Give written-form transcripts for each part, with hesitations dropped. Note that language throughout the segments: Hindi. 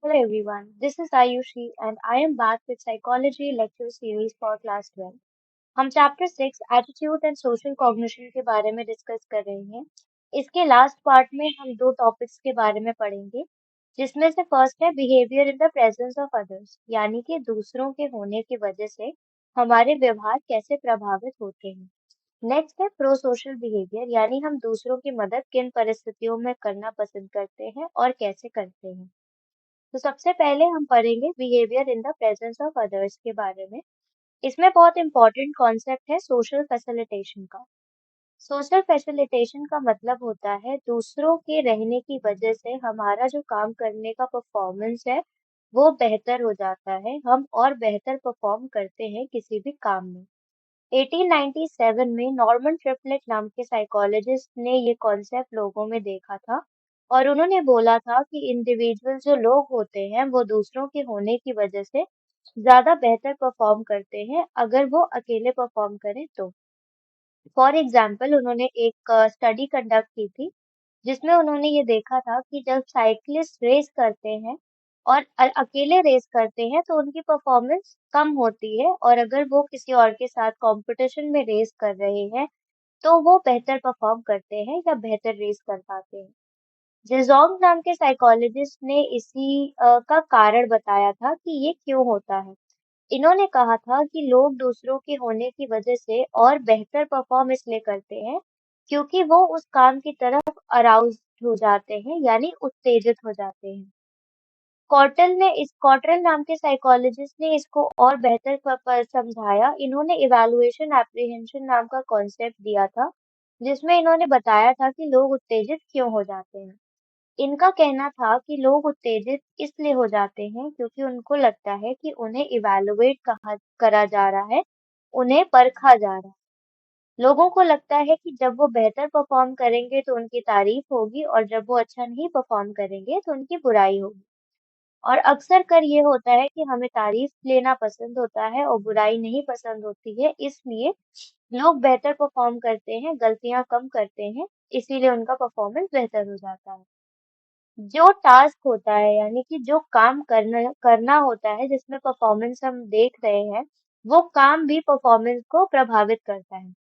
Hello everyone, this is Ayushi and I am back with Psychology Lecture Series for Class 12. हम chapter 6 attitude and social cognition के बारे में डिस्कस कर रहे हैं। इसके लास्ट पार्ट में हम दो टॉपिक्स के बारे में पढ़ेंगे, जिसमें से फर्स्ट है behaviour in the presence of others, यानी कि दूसरों के होने की वजह से हमारे व्यवहार कैसे प्रभावित होते हैं। नेक्स्ट है प्रो सोशल बिहेवियर, यानी हम दूसरों की मदद किन परिस्थितियों में करना पसंद करते हैं और कैसे करते हैं। तो सबसे पहले हम पढ़ेंगे behaviour in the presence of others के बारे में। इसमें बहुत इंपॉर्टेंट कॉन्सेप्ट है सोशल फैसिलिटेशन का। सोशल फैसिलिटेशन का मतलब होता है दूसरों के रहने की वजह से हमारा जो काम करने का परफॉर्मेंस है वो बेहतर हो जाता है, हम और बेहतर परफॉर्म करते हैं किसी भी काम में। 1897 में नॉर्मन ट्रिपलेट नाम के साइकोलॉजिस्ट ने ये कॉन्सेप्ट लोगों में देखा था और उन्होंने बोला था कि इंडिविजुअल जो लोग होते हैं वो दूसरों के होने की वजह से ज्यादा बेहतर परफॉर्म करते हैं अगर वो अकेले परफॉर्म करें तो। फॉर एग्जाम्पल उन्होंने एक स्टडी कंडक्ट की थी जिसमें उन्होंने ये देखा था कि जब साइकिलिस्ट रेस करते हैं और अकेले रेस करते हैं तो उनकी परफॉर्मेंस कम होती है, और अगर वो किसी और के साथ कंपटीशन में रेस कर रहे हैं तो वो बेहतर परफॉर्म करते हैं या बेहतर रेस कर पाते हैं। जेजोंग नाम के साइकोलॉजिस्ट ने इसी का कारण बताया था कि ये क्यों होता है। इन्होंने कहा था कि लोग दूसरों के होने की वजह से और बेहतर परफॉर्म इसलिए करते हैं क्योंकि वो उस काम की तरफ अराउज्ड हो जाते हैं, यानी उत्तेजित हो जाते हैं। कॉटरल नाम के साइकोलॉजिस्ट ने इसको और बेहतर समझाया। इन्होंने इवैल्यूएशन एप्रीहेंशन नाम का कॉन्सेप्ट दिया था जिसमें इन्होंने बताया था कि लोग उत्तेजित क्यों हो जाते हैं। इनका कहना था कि लोग उत्तेजित इसलिए हो जाते हैं क्योंकि उनको लगता है कि उन्हें इवैल्यूएट करा जा रहा है, उन्हें परखा जा रहा है। लोगों को लगता है कि जब वो बेहतर परफॉर्म करेंगे तो उनकी तारीफ होगी और जब वो अच्छा नहीं परफॉर्म करेंगे तो उनकी बुराई होगी। और अक्सर कर ये होता है कि हमें तारीफ लेना पसंद होता है और बुराई नहीं पसंद होती है, इसलिए लोग बेहतर परफॉर्म करते हैं, गलतियां कम करते हैं, इसीलिए उनका परफॉर्मेंस बेहतर हो जाता है। जो टास्क होता है, यानी कि जो काम करना करना होता है जिसमें परफॉर्मेंस हम देख रहे हैं, वो काम भी परफॉर्मेंस को प्रभावित करता है।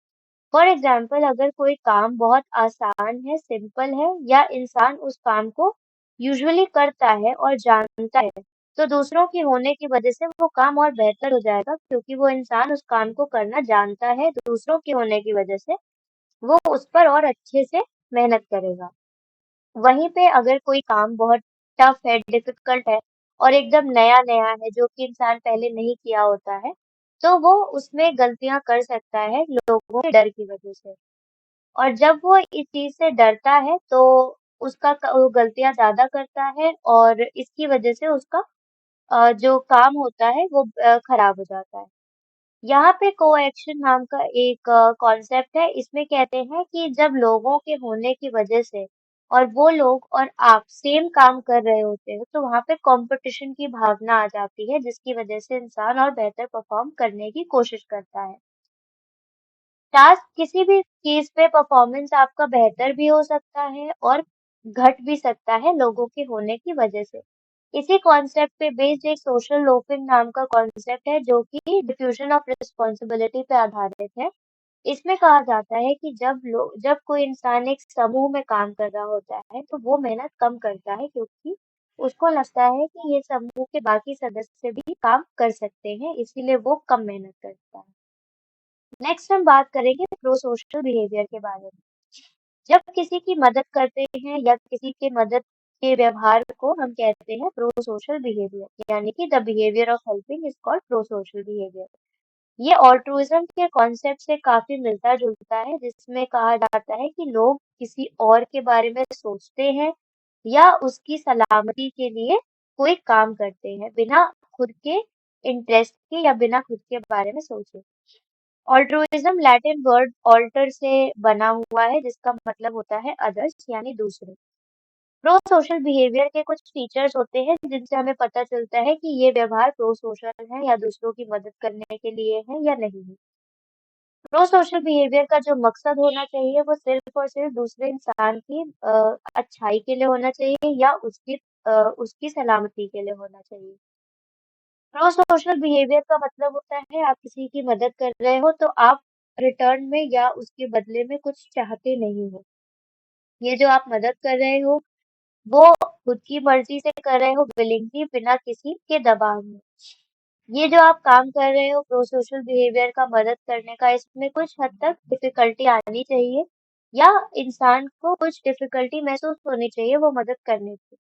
फॉर एग्जाम्पल अगर कोई काम बहुत आसान है, सिंपल है, या इंसान उस काम को यूजुअली करता है और जानता है, तो दूसरों की होने की वजह से वो काम और बेहतर हो जाएगा क्योंकि वो इंसान उस काम को करना जानता है। दूसरों की होने की वजह से वो उस पर और अच्छे से मेहनत करेगा। वहीं पे अगर कोई काम बहुत टफ है, डिफिकल्ट है और एकदम नया नया है जो कि इंसान पहले नहीं किया होता है, तो वो उसमें गलतियां कर सकता है लोगों के डर की वजह से। और जब वो इस चीज से डरता है तो वो गलतियां ज्यादा करता है और इसकी वजह से उसका जो काम होता है वो खराब हो जाता है। यहाँ पे कोएक्शन नाम का एक कॉन्सेप्ट है। इसमें कहते हैं कि जब लोगों के होने की वजह से और वो लोग और आप सेम काम कर रहे होते हो तो वहां पे कंपटीशन की भावना आ जाती है जिसकी वजह से इंसान और बेहतर परफॉर्म करने की कोशिश करता है। टास्क किसी भी चीज पे परफॉर्मेंस आपका बेहतर भी हो सकता है और घट भी सकता है लोगों के होने की वजह से। इसी कॉन्सेप्ट पे बेस्ड एक सोशल लोफिंग नाम का कॉन्सेप्ट है जो कि डिफ्यूजन ऑफ रिस्पॉन्सिबिलिटी पे आधारित है। इसमें कहा जाता है कि जब कोई इंसान एक समूह में काम कर रहा होता है तो वो मेहनत कम करता है क्योंकि उसको लगता है कि ये समूह के बाकी सदस्य भी काम कर सकते हैं, इसीलिए वो कम मेहनत करता है। नेक्स्ट हम बात करेंगे प्रो सोशल बिहेवियर के बारे में। जब किसी की मदद करते हैं या किसी के मदद के व्यवहार को हम कहते हैं प्रो सोशल बिहेवियर, यानी कि the behaviour of helping is called pro social behaviour. ये ऑल्ट्रुइज्म के कॉन्सेप्ट से काफी मिलता जुलता है जिसमें कहा जाता है कि लोग किसी और के बारे में सोचते हैं या उसकी सलामती के लिए कोई काम करते हैं बिना खुद के इंटरेस्ट के या बिना खुद के बारे में सोचे। ऑल्ट्रुइज्म लैटिन वर्ड ऑल्टर से बना हुआ है जिसका मतलब होता है अदर्स, यानी दूसरे। प्रो सोशल बिहेवियर के कुछ फीचर्स होते हैं जिनसे हमें पता चलता है कि ये व्यवहार प्रो सोशल है या दूसरों की मदद करने के लिए है या नहीं है। प्रो सोशल बिहेवियर का जो मकसद होना चाहिए वो सिर्फ और सिर्फ दूसरे इंसान की अच्छाई के लिए होना चाहिए या उसकी उसकी सलामती के लिए होना चाहिए। प्रो सोशल बिहेवियर का मतलब होता है आप किसी की मदद कर रहे हो तो आप रिटर्न में या उसके बदले में कुछ चाहते नहीं हो। ये जो आप मदद कर रहे हो वो खुद की मर्जी से कर रहे हो, विलिंगली, बिना किसी के दबाव में। ये जो आप काम कर रहे हो प्रो सोशल बिहेवियर का मदद करने का, इसमें कुछ हद तक डिफिकल्टी आनी चाहिए या इंसान को कुछ डिफिकल्टी महसूस होनी चाहिए वो मदद करने की।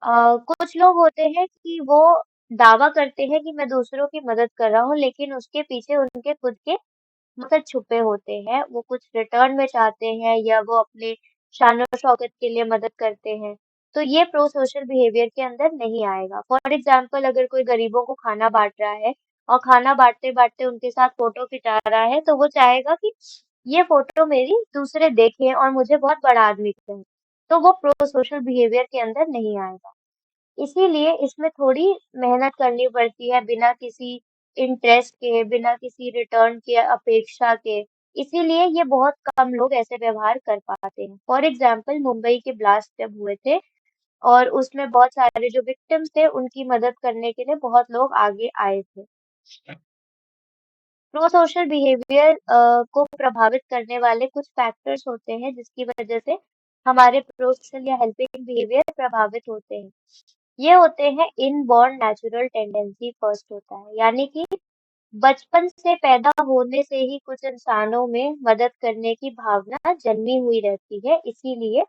कुछ लोग होते हैं कि वो दावा करते हैं कि मैं दूसरों की मदद कर रहा हूँ, लेकिन उसके पीछे उनके खुद के मकसद छुपे होते हैं। वो कुछ रिटर्न में चाहते हैं या वो अपने शान-ओ-शौकत के लिए मदद करते हैं। तो ये प्रो सोशल बिहेवियर के अंदर नहीं आएगा। फॉर एग्जाम्पल अगर कोई गरीबों को खाना बाँट रहा है और खाना बाँटते-बाँटते उनके साथ फ़ोटो खिंचा रहा है, तो वो चाहेगा कि ये फ़ोटो मेरी दूसरे देखें और मुझे बहुत बड़ा आदमी कहें। तो वो प्रो सोशल बिहेवियर के अंदर नहीं आएगा। इसीलिए इसमें थोड़ी मेहनत करनी पड़ती है बिना किसी इंटरेस्ट के, बिना किसी रिटर्न के अपेक्षा के। इसीलिए ये बहुत कम लोग ऐसे व्यवहार कर पाते हैं। फॉर एग्जाम्पल मुंबई के ब्लास्ट जब हुए थे और उसमें बहुत सारे जो विक्टिम्स थे उनकी मदद करने के लिए बहुत लोग आगे आए थे। प्रो सोशल बिहेवियर को प्रभावित करने वाले कुछ फैक्टर्स होते हैं जिसकी वजह से हमारे प्रो सोशल या हेल्पिंग बिहेवियर प्रभावित होते हैं। ये होते हैं इनबॉर्न नेचुरल टेंडेंसी फर्स्ट होता है, यानी कि बचपन से पैदा होने से ही कुछ इंसानों में मदद करने की भावना जन्मी हुई रहती है, इसीलिए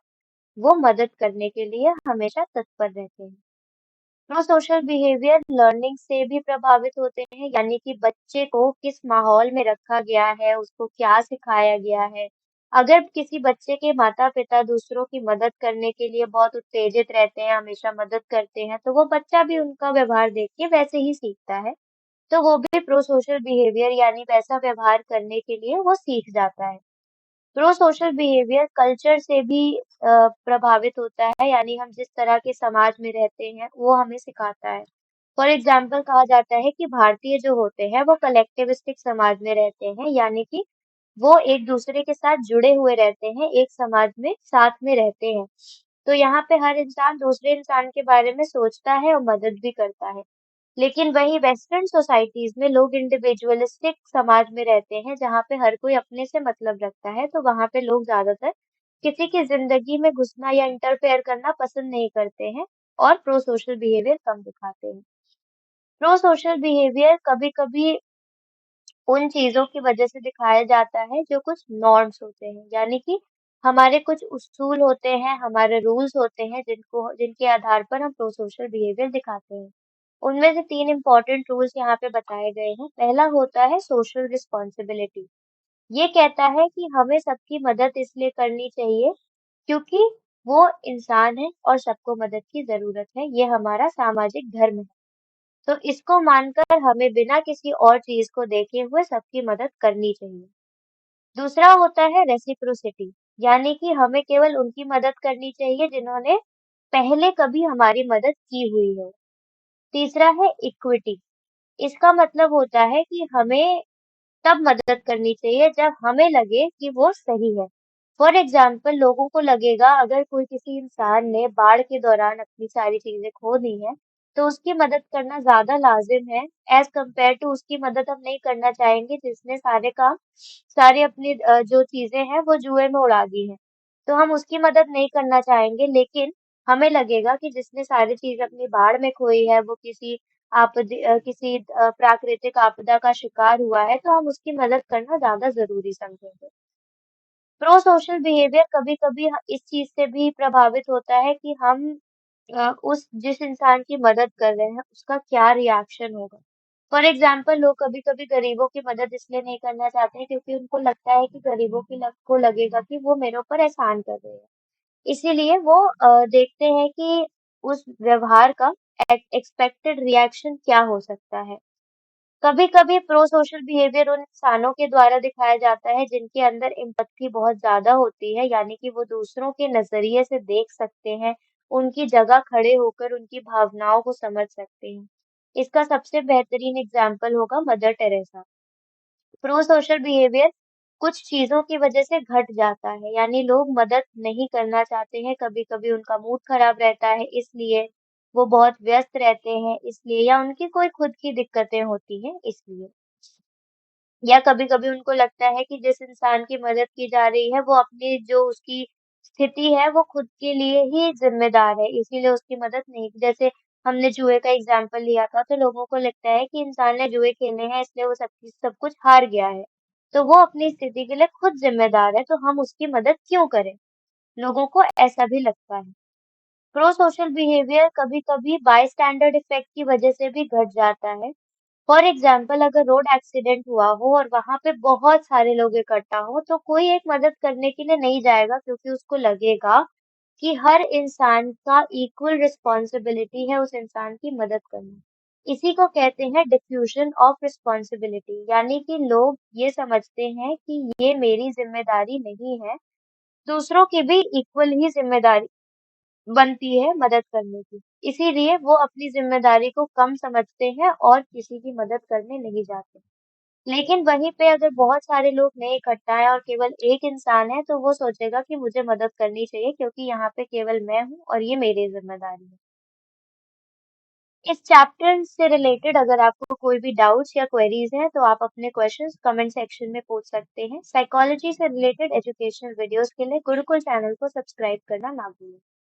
वो मदद करने के लिए हमेशा तत्पर रहते हैं। प्रो सोशल बिहेवियर लर्निंग से भी प्रभावित होते हैं, यानी कि बच्चे को किस माहौल में रखा गया है, उसको क्या सिखाया गया है। अगर किसी बच्चे के माता-पिता दूसरों की मदद करने के लिए बहुत उत्तेजित रहते हैं, हमेशा मदद करते हैं, तो वो बच्चा भी उनका व्यवहार देख के वैसे ही सीखता है। तो वो भी प्रो सोशल बिहेवियर यानी वैसा व्यवहार करने के लिए वो सीख जाता है। प्रो सोशल बिहेवियर कल्चर से भी प्रभावित होता है, यानी हम जिस तरह के समाज में रहते हैं वो हमें सिखाता है। फॉर एग्जाम्पल कहा जाता है कि भारतीय जो होते हैं वो कलेक्टिविस्टिक समाज में रहते हैं, यानी कि वो एक दूसरे के साथ जुड़े हुए रहते हैं, एक समाज में साथ में रहते हैं। तो यहाँ पे हर इंसान दूसरे इंसान के बारे में सोचता है और मदद भी करता है। लेकिन वहीं वेस्टर्न सोसाइटीज में लोग इंडिविजुअलिस्टिक समाज में रहते हैं, जहाँ पे हर कोई अपने से मतलब रखता है, तो वहाँ पे लोग ज्यादातर किसी की जिंदगी में घुसना या इंटरफेयर करना पसंद नहीं करते हैं और प्रो सोशल बिहेवियर कम दिखाते हैं। प्रो सोशल बिहेवियर कभी-कभी उन चीजों की वजह से दिखाया जाता है जो कुछ नॉर्म्स होते हैं, यानी कि हमारे कुछ उसूल होते हैं, हमारे रूल्स होते हैं जिनके आधार पर हम प्रो सोशल बिहेवियर दिखाते हैं। उनमें से 3 इम्पोर्टेंट रूल्स यहाँ पे बताए गए हैं। पहला होता है सोशल रिस्पॉन्सिबिलिटी। ये कहता है कि हमें सबकी मदद इसलिए करनी चाहिए क्योंकि वो इंसान है और सबको मदद की ज़रूरत है। ये हमारा सामाजिक धर्म है। तो इसको मानकर हमें बिना किसी और चीज़ को देखे हुए सबकी मदद करनी चाहिए। दूसरा होता है रेसिप्रोसिटी, यानी कि हमें केवल उनकी मदद करनी चाहिए जिन्होंने पहले कभी हमारी मदद की हुई है। तीसरा है इक्विटी। इसका मतलब होता है कि हमें तब मदद करनी चाहिए जब हमें लगे कि वो सही है। फॉर एग्जाम्पल लोगों को लगेगा अगर कोई किसी इंसान ने बाढ़ के दौरान अपनी सारी चीजें खो दी हैं, तो उसकी मदद करना ज्यादा लाजिम है एज कम्पेयर टू उसकी मदद हम नहीं करना चाहेंगे जिसने सारे अपनी जो चीजें हैं वो जुए में उड़ा दी हैं। तो हम उसकी मदद नहीं करना चाहेंगे, लेकिन हमें लगेगा कि जिसने सारी चीज अपनी बाढ़ में खोई है, वो किसी प्राकृतिक आपदा का शिकार हुआ है, तो हम उसकी मदद करना ज़्यादा ज़रूरी समझेंगे। प्रो सोशल बिहेवियर कभी-कभी इस चीज़ से भी प्रभावित होता है कि हम उस जिस इंसान की मदद कर रहे हैं, उसका क्या रिएक्शन होगा। फॉर एग्जाम्पल लोग कभी-कभी गरीबों की मदद इसलिए नहीं करना चाहते हैं क्योंकि उनको लगता है कि गरीबों को लगेगा कि वो मेरे ऊपर एहसान कर रहे हैं। इसीलिए वो देखते हैं कि उस व्यवहार का एक्सपेक्टेड रिएक्शन क्या हो सकता है। कभी-कभी प्रो सोशल बिहेवियर उन इंसानों के द्वारा दिखाया जाता है जिनके अंदर एम्पैथी बहुत ज़्यादा होती है, यानी कि वो दूसरों के नज़रिए से देख सकते हैं, उनकी जगह खड़े होकर उनकी भावनाओं को समझ सकते हैं। इसका सबसे बेहतरीन एग्जाम्पल होगा mother Teresa. Pro social behaviour कुछ चीज़ों की वजह से घट जाता है, यानी लोग मदद नहीं करना चाहते हैं, कभी-कभी उनका मूड खराब रहता है इसलिए, वो बहुत व्यस्त रहते हैं इसलिए या उनकी कोई खुद की दिक्कतें होती हैं इसलिए। या कभी-कभी उनको लगता है कि जिस इंसान की मदद की जा रही है, वो अपनी जो उसकी स्थिति है, वो खुद के लिए ही ज़िम्मेदार है, इसीलिए उसकी मदद नहीं की जैसे हमने जुए का एग्ज़ाम्पल लिया था, तो लोगों को लगता है कि इंसान ने जुए खेले हैं, इसलिए वो सब कुछ हार गया है। तो वो अपनी स्थिति के लिए खुद ज़िम्मेदार है, तो हम उसकी मदद क्यों करें? लोगों को ऐसा भी लगता है। प्रो सोशल बिहेवियर कभी-कभी बायस्टैंडर्ड इफ़ेक्ट की वजह से भी घट जाता है। फॉर एग्जाम्पल अगर रोड एक्सीडेंट हुआ हो और वहां पे बहुत सारे लोग इकट्ठा हो तो कोई एक मदद करने के लिए नहीं जाएगा क्योंकि उसको लगेगा कि हर इंसान का इक्वल रिस्पॉन्सिबिलिटी है उस इंसान की मदद करना। इसी को कहते हैं डिफ्यूजन ऑफ रिस्पॉन्सिबिलिटी यानी कि लोग ये समझते हैं कि ये मेरी जिम्मेदारी नहीं है, दूसरों की भी इक्वल ही जिम्मेदारी बनती है मदद करने की। इसीलिए वो अपनी ज़िम्मेदारी को कम समझते हैं और किसी की मदद करने नहीं जाते। लेकिन वहीं पे अगर बहुत सारे लोग नहीं इकट्ठा हैं और केवल एक इंसान है, तो वो सोचेगा कि मुझे मदद करनी चाहिए क्योंकि यहाँ पे केवल मैं हूँ और ये मेरी ज़िम्मेदारी है। इस चैप्टर से रिलेटेड अगर आपको कोई भी डाउट्स या क्वेरीज हैं, तो आप अपने क्वेश्चंस कमेंट सेक्शन में पूछ सकते हैं। साइकोलॉजी से रिलेटेड एजुकेशनल वीडियोस के लिए गुरुकुल चैनल को सब्सक्राइब करना ना भूलें।